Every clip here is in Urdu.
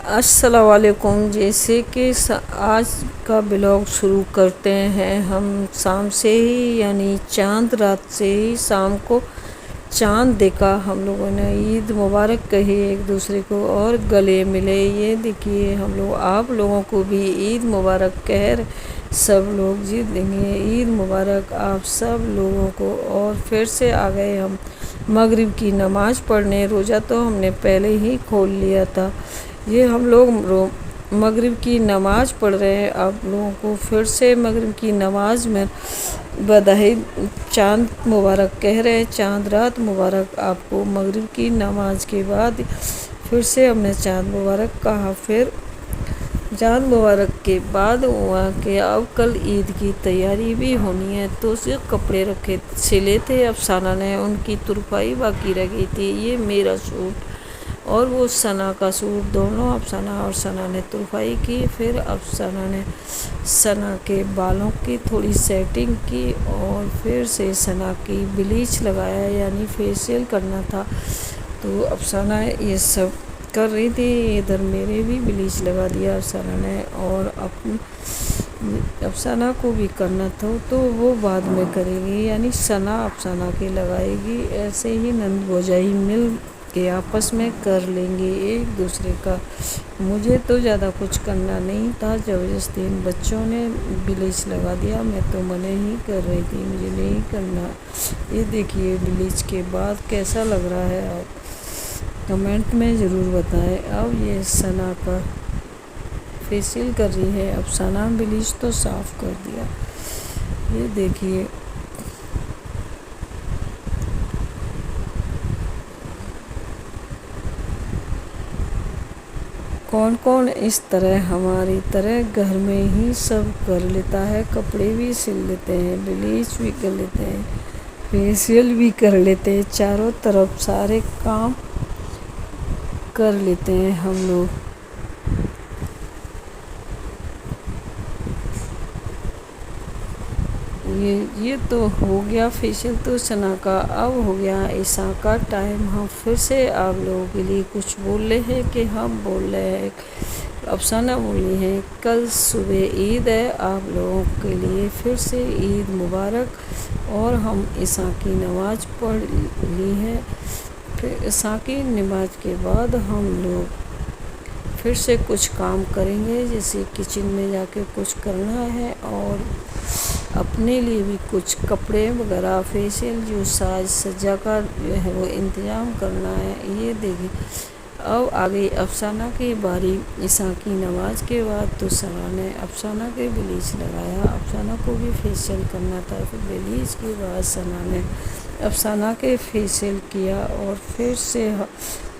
السلام علیکم۔ جیسے کہ آج کا بلاگ شروع کرتے ہیں ہم شام سے ہی، یعنی چاند رات سے ہی شام کو چاند دیکھا ہم لوگوں نے، عید مبارک کہی ایک دوسرے کو اور گلے ملے۔ یہ دیکھیے ہم لوگ آپ لوگوں کو بھی عید مبارک کہہ سب لوگ جی دیں گے عید مبارک آپ سب لوگوں کو۔ اور پھر سے آ گئے ہم مغرب کی نماز پڑھنے۔ روزہ تو ہم نے پہلے ہی کھول لیا تھا، یہ ہم لوگ مغرب کی نماز پڑھ رہے ہیں۔ آپ لوگوں کو پھر سے مغرب کی نماز میں بدائی چاند مبارک کہہ رہے ہیں، چاند رات مبارک آپ کو۔ مغرب کی نماز کے بعد پھر سے ہم نے چاند مبارک کہا۔ پھر چاند مبارک کے بعد ہوا کہ اب کل عید کی تیاری بھی ہونی ہے، تو صرف کپڑے رکھے سلے تھے افسانہ نے، ان کی ترپائی باقی رہ گئی تھی۔ یہ میرا سوٹ اور وہ ثنا کا سوٹ، دونوں افسانہ اور ثنا نے ترپائی کی۔ پھر افسانہ نے ثنا کے بالوں کی تھوڑی سیٹنگ کی اور پھر سے ثنا کی بلیچ لگایا، یعنی فیشیل کرنا تھا، تو افسانہ یہ سب کر رہی تھی۔ ادھر میرے بھی بلیچ لگا دیا افسانہ نے، اور افسانہ کو بھی کرنا تھا تو وہ بعد میں کرے گی، یعنی ثنا افسانہ کے لگائے گی۔ ایسے ہی نند بھوجائی مل کے آپس میں کر لیں گے ایک دوسرے کا۔ مجھے تو زیادہ کچھ کرنا نہیں تھا، زبردستی بچوں نے بلیچ لگا دیا، میں تو منع ہی کر رہی تھی مجھے نہیں کرنا۔ یہ دیکھیے بلیچ کے بعد کیسا لگ رہا ہے، آپ کمنٹ میں ضرور بتائیں۔ اب یہ ثنا کا فیشیل کر رہی ہے افسانہ، بلیچ تو صاف کر دیا۔ یہ دیکھیے کون کون اس طرح ہماری طرح گھر میں ہی سب کر لیتا ہے، کپڑے بھی سل لیتے ہیں، بلیچ بھی کر لیتے ہیں، فیشیل بھی کر لیتے ہیں، چاروں طرف سارے کام کر لیتے ہیں ہم لوگ۔ یہ تو ہو گیا فیشیل تو ثنا کا، اب ہو گیا عشاء کا ٹائم۔ ہم پھر سے آپ لوگوں کے لیے کچھ بول رہے ہیں کہ ہم بول رہے ہیں، افسانہ بولی ہے کل صبح عید ہے، آپ لوگوں کے لیے پھر سے عید مبارک۔ اور ہم عشاء کی نماز پڑھ لی ہے، پھر عشاء کی نماز کے بعد ہم لوگ پھر سے کچھ کام کریں گے، جیسے کچن میں جا کے کچھ کرنا ہے اور اپنے لیے بھی کچھ کپڑے وغیرہ فیشیل جو ساج سجا کا جو ہے وہ انتظام کرنا ہے۔ یہ دیکھیں اب آگئی افسانہ کی باری۔ عشاء کی نماز کے بعد تو ثنا نے افسانہ کے بلیچ لگایا، افسانہ کو بھی فیشیل کرنا تھا، پھر بلیچ کے بعد ثنا نے افسانہ کے فیشیل کیا اور پھر سے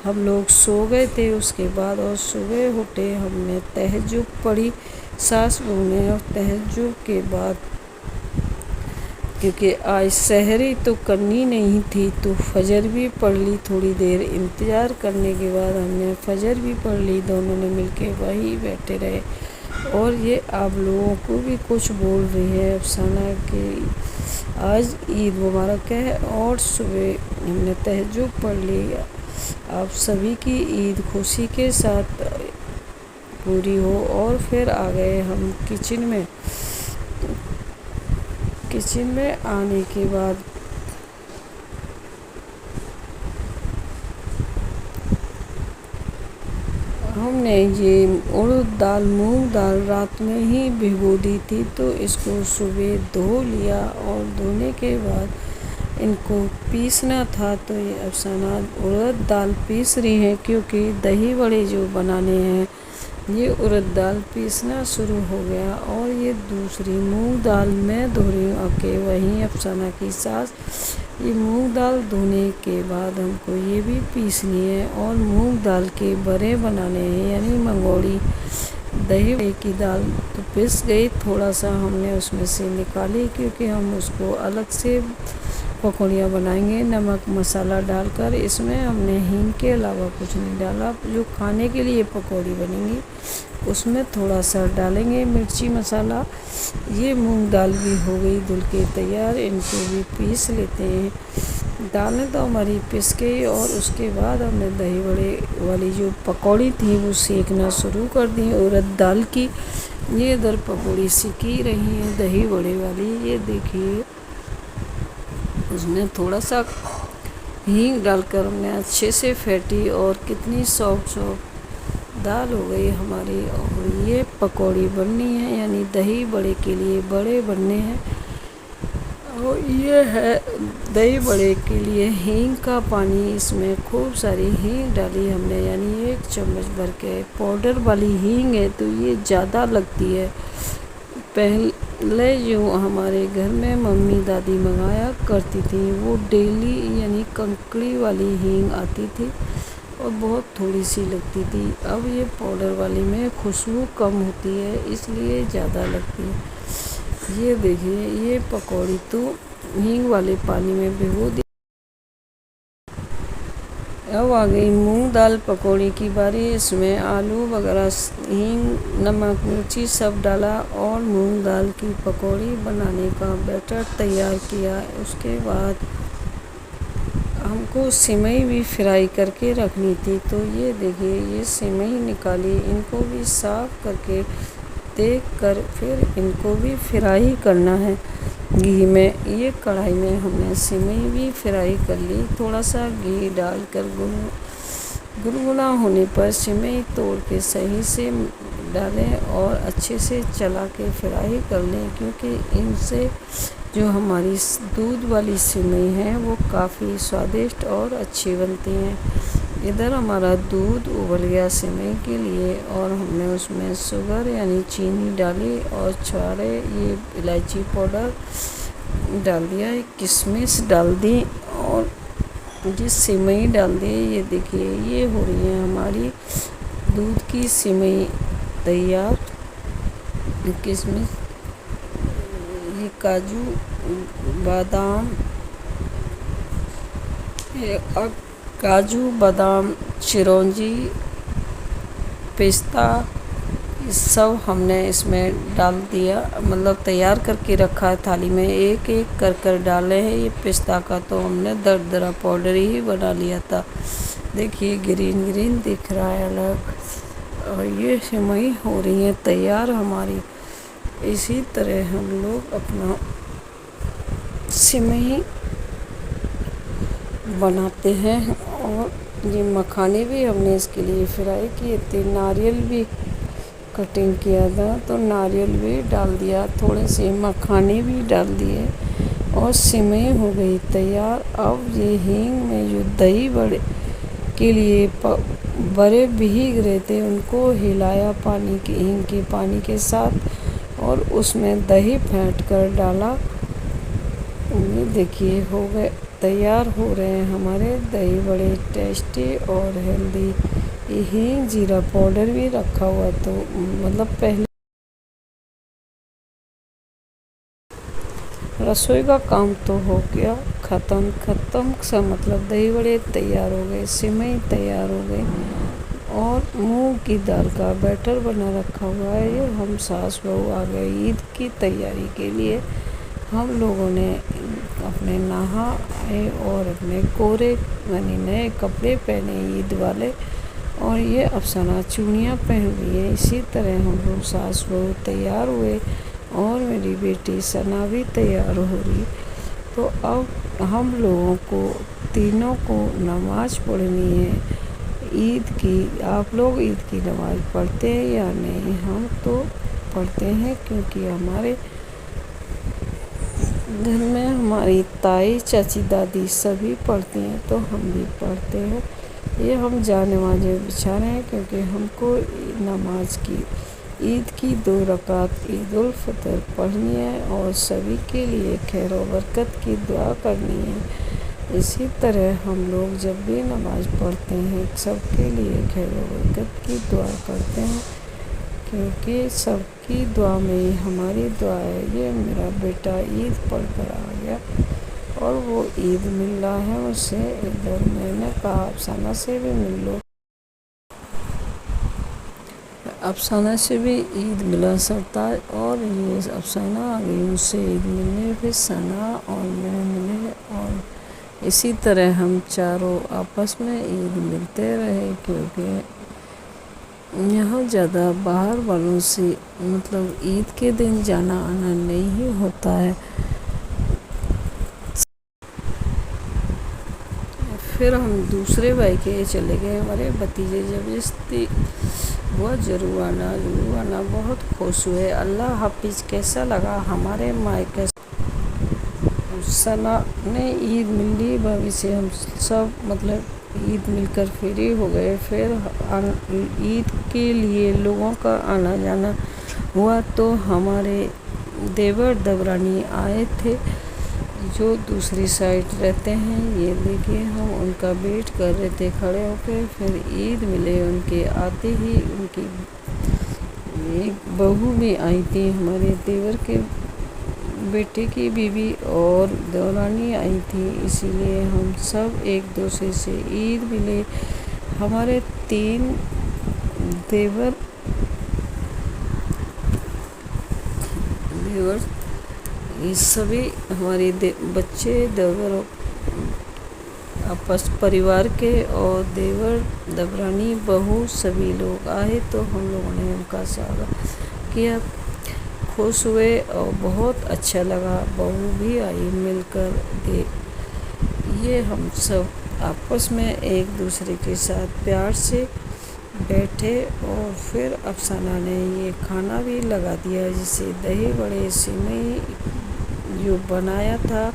ہم لوگ سو گئے تھے اس کے بعد، اور صبح اٹھے ہم نے تہجد پڑھی ساس بہو نے، اور تہجد کے بعد کیونکہ آج سحری تو کرنی نہیں تھی تو فجر بھی پڑھ لی، تھوڑی دیر انتظار کرنے کے بعد ہم نے فجر بھی پڑھ لی، دونوں نے مل کے وہی بیٹھے رہے۔ اور یہ آپ لوگوں کو بھی کچھ بول رہی ہے افسانہ کہ آج عید مبارک ہے اور صبح ہم نے تہجد پڑھ لی، آپ سبھی کی عید خوشی کے ساتھ پوری ہو۔ اور پھر آ گئے ہم کچن میں۔ کچن میں آنے کے بعد ہم نے یہ اڑد دال مونگ دال رات میں ہی بھگو دی تھی، تو اس کو صبح دھو لیا، اور دھونے کے بعد ان کو پیسنا تھا، تو یہ افسانہ اڑد دال پیس رہی ہیں کیونکہ دہی بڑے جو بنانے ہیں۔ یہ اڑد دال پیسنا شروع ہو گیا، اور یہ دوسری مونگ دال میں دھو رہی ہوں آ کے وہیں افسانہ کی ساس۔ یہ مونگ دال دھونے کے بعد ہم کو یہ بھی پیسنی ہے اور مونگ دال کے بڑے بنانے ہیں، یعنی منگوڑی۔ دہی بڑے کی دال تو پس گئی، تھوڑا سا ہم نے اس میں سے نکالی کیونکہ ہم اس کو الگ سے پکوڑیاں بنائیں گے نمک مسالہ ڈال کر۔ اس میں ہم نے ہینگ کے علاوہ کچھ نہیں ڈالا، جو کھانے کے لیے پکوڑی بنیں گی اس میں تھوڑا سا ڈالیں گے مرچی مسالہ۔ یہ مونگ دال بھی ہو گئی دھل کے تیار، ان کو بھی پیس لیتے ہیں۔ دالیں تو ہماری پس گئی اور اس کے بعد ہم نے دہی بڑے والی جو پکوڑی تھی وہ سیکنا شروع کر دی عورت دال کی. یہ ادھر پکوڑی سیکی رہی ہیں دہی بڑے والی. یہ دیکھیے اس میں تھوڑا سا ہینگ ڈال کر ہم نے اچھے سے پھیٹی اور کتنی سافٹ دال ہو گئی ہماری. اور یہ پکوڑی بننی ہے یعنی دہی بڑے کے لیے بڑے بننے ہیں. اور یہ ہے دہی بڑے کے لیے ہینگ کا پانی. اس میں خوب ساری ہینگ ڈالی ہم نے یعنی 1 چمچ بھر کے. پاؤڈر والی ہینگ ہے تو یہ زیادہ لگتی ہے. پہلے جو ہمارے گھر میں ممی دادی منگایا کرتی تھی وہ ڈیلی یعنی کنکڑی والی ہینگ آتی تھی اور بہت تھوڑی سی لگتی تھی. اب یہ پاؤڈر والی میں خوشبو کم ہوتی ہے اس لیے زیادہ لگتی ہے. یہ دیکھیے یہ پکوڑی تو ہینگ والے پانی میں بھگو دی. اب آ گئی مونگ دال پکوڑی کی باری. اس میں آلو وغیرہ ہینگ نمک مرچی سب ڈالا اور مونگ دال کی پکوڑی بنانے کا بیٹر تیار کیا. اس کے بعد ہم کو سیوئی بھی فرائی کر کے رکھنی تھی تو یہ دیکھیے یہ سیوئی نکالی. ان کو بھی صاف کر کے دیکھ کر پھر ان کو بھی فرائی کرنا ہے گھی میں. یہ کڑھائی میں ہم نے سیوئی بھی فرائی کر لی. تھوڑا سا گھی ڈال کر گنگنا ہونے پر سیوئی توڑ کے صحیح سے ڈالیں اور اچھے سے چلا کے فرائی کر لیں کیونکہ ان سے جو ہماری دودھ والی سیوئی ہیں وہ کافی سوادشٹ اور اچھی بنتی ہیں. ادھر ہمارا دودھ ابل گیا سیوئی کے لیے اور ہم نے اس میں شوگر یعنی چینی ڈالی اور چھوارے یہ الائچی پاؤڈر ڈال دیا. کشمش ڈال دی اور جس سیوئی ڈال دی. یہ دیکھیے یہ ہو رہی ہے ہماری دودھ کی سیوئی تیار. کشمش یہ کاجو بادام چرونجی پستہ یہ سب ہم نے اس میں ڈال دیا مطلب تیار کر کے رکھا ہے تھالی میں. ایک ایک کر ڈالے ہیں. یہ پستہ کا تو ہم نے دردرا پاؤڈر ہی بنا لیا تھا. دیکھیے گرین گرین دکھ رہا ہے الگ. اور یہ سیوئی ہو رہی ہے تیار ہماری. اسی طرح ہم لوگ اپنا سیوئی بناتے ہیں. اور یہ مکھانے بھی ہم نے اس کے لیے فرائی کیے تھے. ناریل بھی کٹنگ کیا تھا تو ناریل بھی ڈال دیا. تھوڑے سے مکھانے بھی ڈال دیے اور سیوئی ہو گئی تیار. اب یہ ہینگ میں جو دہی بڑے کے لیے بڑے بھیگ رہے تھے ان کو ہلایا ہینگ کے پانی کے ساتھ اور اس میں دہی پھینٹ کر ڈالا. یہ دیکھیے ہو گئے تیار ہو رہے ہیں ہمارے دہی بڑے ٹیسٹی اور ہیلدی. یہ ہینگ زیرہ پاؤڈر بھی رکھا ہوا تو مطلب پہلے رسوئی کا کام تو ہو گیا ختم سا مطلب دہی بڑے تیار ہو گئے سیوئی تیار ہو گئی اور مونگ کی دال کا بیٹر بنا رکھا ہوا ہے. یہ ہم ساس بہو آ گئے عید کی تیاری کے لیے. ہم لوگوں نے اپنے نہائے اور اپنے کورے یعنی نئے کپڑے پہنے عید والے اور یہ افسانہ چوڑیاں پہن لی ہیں. اسی طرح ہم لوگ ساس بہو تیار ہوئے اور میری بیٹی ثنا بھی تیار ہو رہی. تو اب ہم لوگوں کو تینوں کو نماز پڑھنی ہے عید کی. آپ لوگ عید کی نماز پڑھتے ہیں یا نہیں؟ ہم تو پڑھتے ہیں کیونکہ ہمارے گھر میں ہماری تائی چاچی دادی سبھی پڑھتی ہیں تو ہم بھی پڑھتے ہیں. یہ ہم نمازیں بچھا رہے ہیں کیونکہ ہم کو نماز کی عید کی 2 رکعت عید الفطر پڑھنی ہے اور سبھی کے لیے خیر و برکت کی دعا کرنی ہے. اسی طرح ہم لوگ جب بھی نماز پڑھتے ہیں سب کے لیے خیر و برکت کی دعا کرتے ہیں کیونکہ سب کی دعا میں ہی ہماری دعا ہے. یہ میرا بیٹا عید پڑھ کر آ گیا اور وہ عید مل رہا ہے اسے. ادھر میں نے کہا افسانہ سے بھی مل لو. افسانہ سے بھی عید ملا سرتاج اور یہ افسانہ آ گئی مجھ سے عید ملنے. پھر ثنا اور میں ملے اور اسی طرح ہم چاروں آپس میں عید ملتے رہے، کیونکہ یہاں زیادہ باہر والوں سے مطلب عید کے دن جانا آنا نہیں ہوتا ہے۔ پھر ہم دوسرے بھائی کے چلے گئے، ہمارے بھتیجے زبردستی بہت ضرور آنا، بہت خوش ہوئے۔ اللہ حافظ۔ کیسا لگا ہمارے مائکے ثنا نے عید مل لی بھابھی سے، ہم سب مطلب عید مل کر فری ہو گئے۔ پھر عید کے لیے لوگوں کا آنا جانا ہوا تو ہمارے دیور دیورانی آئے تھے جو دوسری سائڈ رہتے ہیں۔ یہ دیکھیے ہم ان کا ویٹ کر رہے تھے کھڑے ہو کے، پھر عید ملے۔ ان کے آتے ہی ان کی ایک بہو بھی آئی تھی، ہمارے دیور کے بیٹے کی بیوی اور دیورانی آئی تھی، اسی لیے ہم سب ایک دوسرے سے عید ملے۔ ہمارے 3 دیور یہ سبھی ہمارے بچے دیور آپس پریوار کے اور دیور دیورانی بہو سبھی لوگ آئے تو ہم لوگوں نے ان کا سواگت کیا، خوش ہوئے اور بہت اچھا لگا۔ بہو بھی آئی مل کر یہ ہم سب آپس میں ایک دوسرے کے ساتھ پیار سے بیٹھے، اور پھر افسانہ نے یہ کھانا بھی لگا دیا، جسے دہی بڑے سیوئی جو بنایا تھا،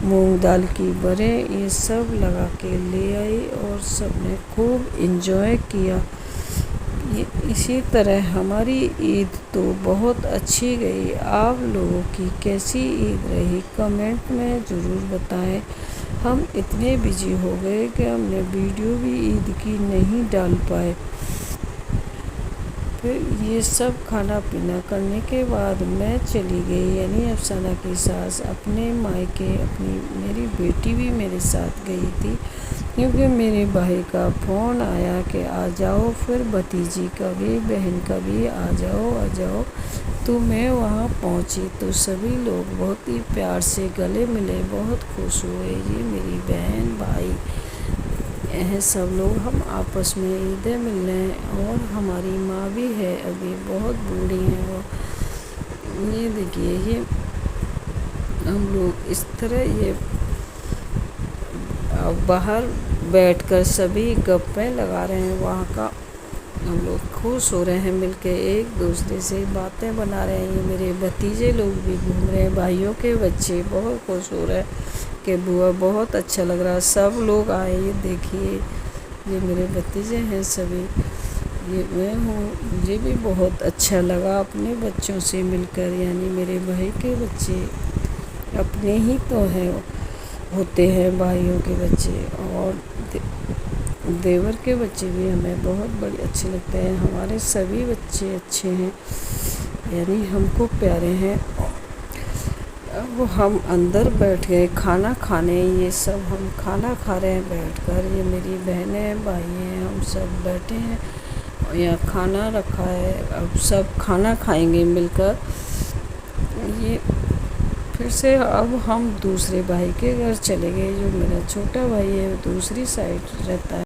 مونگ دال کی بڑے، یہ سب لگا کے لے آئی اور سب نے خوب انجوائے کیا۔ اسی طرح ہماری عید تو بہت اچھی گئی۔ آپ لوگوں کی کیسی عید رہی کمنٹ میں ضرور بتائیں۔ ہم اتنے بزی ہو گئے کہ ہم نے ویڈیو بھی عید کی نہیں ڈال پائے۔ پھر یہ سب کھانا پینا کرنے کے بعد میں چلی گئی، یعنی افسانہ کی ساس اپنے مائکے، میری بیٹی بھی میرے ساتھ گئی تھی، کیونکہ میرے بھائی کا فون آیا کہ آ جاؤ، پھر بھتیجی کا بھی، بہن کا بھی آ جاؤ، تو میں وہاں پہنچی تو سبھی لوگ بہت ہی پیار سے گلے ملے، بہت خوش ہوئے۔ یہ میری بہن بھائی ہیں، سب لوگ ہم آپس میں عیدیں مل رہے ہیں، اور ہماری ماں بھی ہے، ابھی بہت بوڑھی ہیں وہ۔ یہ دیکھیے یہ ہم لوگ اس طرح یہ باہر بیٹھ کر سبھی گپیں لگا رہے ہیں، وہاں کا ہم لوگ خوش ہو رہے ہیں مل کے، ایک دوسرے سے باتیں بنا رہے ہیں۔ یہ میرے بھتیجے لوگ بھی گھوم رہے ہیں، بھائیوں کے بچے بہت خوش ہو رہے ہیں کہ بوا بہت اچھا لگ رہا ہے، سب لوگ آئے۔ یہ دیکھیے یہ میرے بھتیجے ہیں سبھی، یہ میں ہوں، مجھے بھی بہت اچھا لگا اپنے بچوں سے مل کر، یعنی میرے بھائی کے بچے اپنے ہی تو ہوتے ہیں بھائیوں کے بچے، اور دیور کے بچے بھی ہمیں بہت بڑے اچھے لگتے ہیں۔ ہمارے سبھی بچے اچھے ہیں، یعنی ہم کو پیارے ہیں۔ اب ہم اندر بیٹھ گئے کھانا کھانے، یہ سب ہم کھانا کھا رہے ہیں بیٹھ کر، یہ میری بہنیں بھائی ہیں، ہم سب بیٹھے ہیں، یہاں کھانا رکھا ہے، اب سب کھانا کھائیں گے مل کر۔ یہ پھر سے اب ہم دوسرے بھائی کے گھر چلے گئے، جو میرا چھوٹا بھائی ہے وہ دوسری سائڈ رہتا ہے۔